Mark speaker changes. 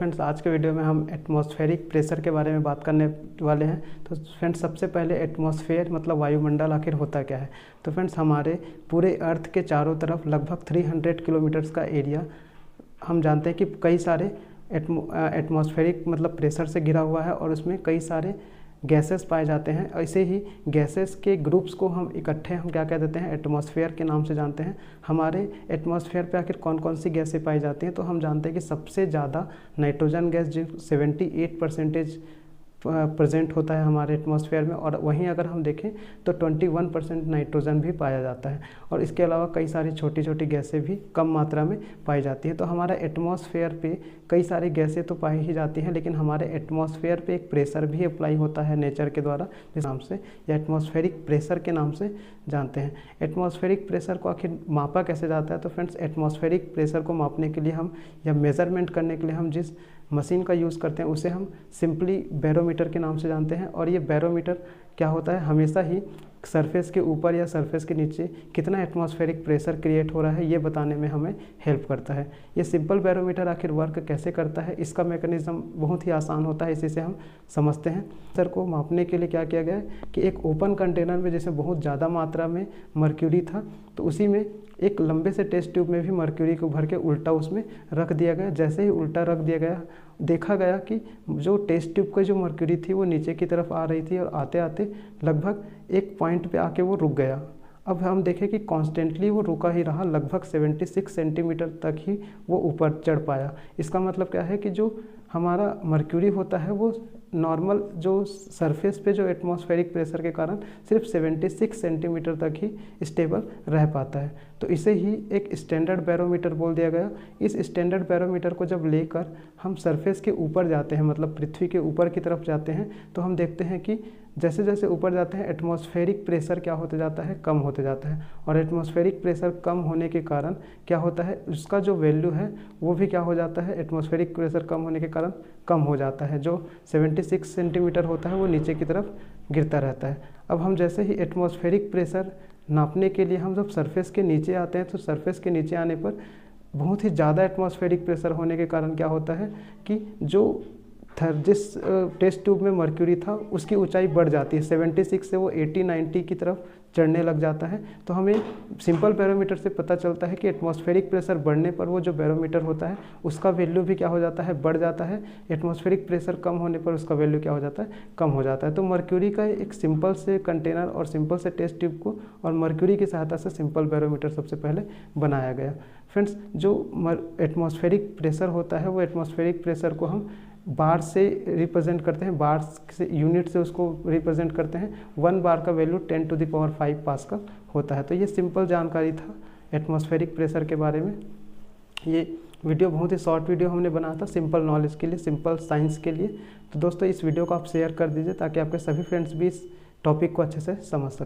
Speaker 1: Friends, आज के video में हम एटमॉस्फेरिक प्रेशर के बारे में बात करने वाले हैं। तो फ्रेंड्स, सबसे पहले एटमॉस्फेयर मतलब वायुमंडल आखिर होता क्या है। तो फ्रेंड्स, हमारे पूरे अर्थ के चारों तरफ लगभग 300 किलोमीटर्स का एरिया हम जानते हैं कि कई सारे एटमॉस्फेरिक मतलब प्रेशर से घिरा हुआ है और उसमें कई सारे गैसेस पाए जाते हैं। ऐसे ही गैसेस के ग्रुप्स को हम इकट्ठे हम क्या कह देते हैं, एटमॉस्फेयर के नाम से जानते हैं। हमारे एटमॉस्फेयर पे आखिर कौन कौन सी गैसें पाई जाती हैं, तो हम जानते हैं कि सबसे ज़्यादा नाइट्रोजन गैस जो 78% प्रेजेंट होता है हमारे एटमॉस्फेयर में, और वहीं अगर हम देखें तो 21% नाइट्रोजन भी पाया जाता है। और इसके अलावा कई सारी छोटी छोटी गैसें भी कम मात्रा में पाई जाती हैं। तो हमारा एटमॉस्फेयर पे कई सारी गैसें तो पाई ही जाती हैं, लेकिन हमारे एटमॉस्फेयर पे एक प्रेशर भी अप्लाई होता है नेचर के द्वारा, जिस नाम से या एटमॉस्फेरिक प्रेशर के नाम से जानते हैं। एटमॉस्फेरिक प्रेशर को आखिर मापा कैसे जाता है, तो फ्रेंड्स, एटमॉस्फेरिक प्रेशर को मापने के लिए हम या मेज़रमेंट करने के लिए हम जिस मशीन का यूज़ करते हैं उसे हम सिंपली बैरोमीटर के नाम से जानते हैं। और ये बैरोमीटर क्या होता है, हमेशा ही सरफेस के ऊपर या सरफेस के नीचे कितना एटमॉस्फेरिक प्रेशर क्रिएट हो रहा है ये बताने में हमें हेल्प करता है। ये सिंपल बैरोमीटर आखिर वर्क कैसे करता है, इसका मैकेनिज्म बहुत ही आसान होता है, इसी से हम समझते हैं। प्रेशर को मापने के लिए क्या किया गया है कि एक ओपन कंटेनर में जैसे बहुत ज़्यादा मात्रा में मर्क्यूरी था, तो उसी में एक लंबे से टेस्ट ट्यूब में भी मर्क्यूरी को भर के उल्टा उसमें रख दिया गया। जैसे ही उल्टा रख दिया गया, देखा गया कि जो टेस्ट ट्यूब की जो मर्क्यूरी थी वो नीचे की तरफ आ रही थी और आते आते लगभग एक पॉइंट पे आके वो रुक गया। अब हम देखें कि कॉन्स्टेंटली वो रुका ही रहा, लगभग 76 सेंटीमीटर तक ही वो ऊपर चढ़ पाया। इसका मतलब क्या है कि जो हमारा मर्क्यूरी होता है वो नॉर्मल जो सरफेस पे जो एटमॉस्फेरिक प्रेशर के कारण सिर्फ 76 सेंटीमीटर तक ही स्टेबल रह पाता है। तो इसे ही एक स्टैंडर्ड बैरोमीटर बोल दिया गया। इस स्टैंडर्ड बैरोमीटर को जब लेकर हम सरफेस के ऊपर जाते हैं, मतलब पृथ्वी के ऊपर की तरफ जाते हैं, तो हम देखते हैं कि जैसे जैसे ऊपर जाते हैं एटमॉस्फेरिक प्रेशर क्या होते जाता है, कम होते जाता है। और एटमॉस्फेरिक प्रेशर कम होने के कारण क्या होता है, उसका जो वैल्यू है वो भी क्या हो जाता है, एटमॉस्फेरिक प्रेशर कम होने के कारण कम हो जाता है। जो 76 सेंटीमीटर होता है वो नीचे की तरफ गिरता रहता है। अब हम जैसे ही एटमॉस्फेरिक प्रेशर नापने के लिए हम जब सरफेस के नीचे आते हैं, तो सरफेस के नीचे आने पर बहुत ही ज़्यादा एटमॉस्फेरिक प्रेशर होने के कारण क्या होता है कि जो जिस टेस्ट ट्यूब में मर्क्यूरी था उसकी ऊंचाई बढ़ जाती है, 76 से वो 80-90 की तरफ चढ़ने लग जाता है। तो हमें सिंपल बैरोमीटर से पता चलता है कि एटमॉस्फेरिक प्रेशर बढ़ने पर वो जो बैरोमीटर होता है उसका वैल्यू भी क्या हो जाता है, बढ़ जाता है। एटमॉस्फेरिक प्रेशर कम होने पर उसका वैल्यू क्या हो जाता है, कम हो जाता है। तो मर्क्यूरी का एक सिंपल से कंटेनर और सिंपल से टेस्ट ट्यूब को और मर्क्यूरी की सहायता से सिंपल बैरोमीटर सबसे पहले बनाया गया। फ्रेंड्स, जो एटमॉस्फेरिक प्रेशर होता है वो एटमॉस्फेरिक प्रेशर को हम बार से रिप्रेजेंट करते हैं, बार से यूनिट से उसको रिप्रेजेंट करते हैं। 1 बार का वैल्यू 10⁵ पास्कल होता है। तो ये सिंपल जानकारी था एटमॉस्फेरिक प्रेशर के बारे में। ये वीडियो बहुत ही शॉर्ट वीडियो हमने बनाया था सिंपल नॉलेज के लिए, सिंपल साइंस के लिए। तो दोस्तों, इस वीडियो को आप शेयर कर दीजिए ताकि आपके सभी फ्रेंड्स भी इस टॉपिक को अच्छे से समझ सकें।